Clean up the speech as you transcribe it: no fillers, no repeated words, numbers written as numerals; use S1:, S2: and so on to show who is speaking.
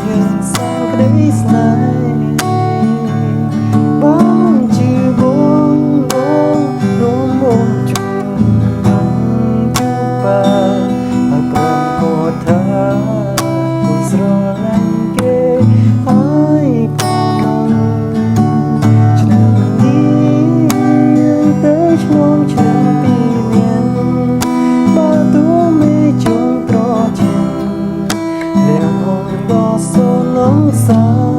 S1: យើងសាងក្តីស្នេហ៍បងជាបងរួមបងជួបជួបបាហើយព្រមក៏ថាគួរស្រឡាញ់គេហើយផងឆ្នាំនេះយើងទៅឆ្លងឆ្នាំពីរ年បើទោះមេជុំត្រជាលះអូនក៏សូនងសា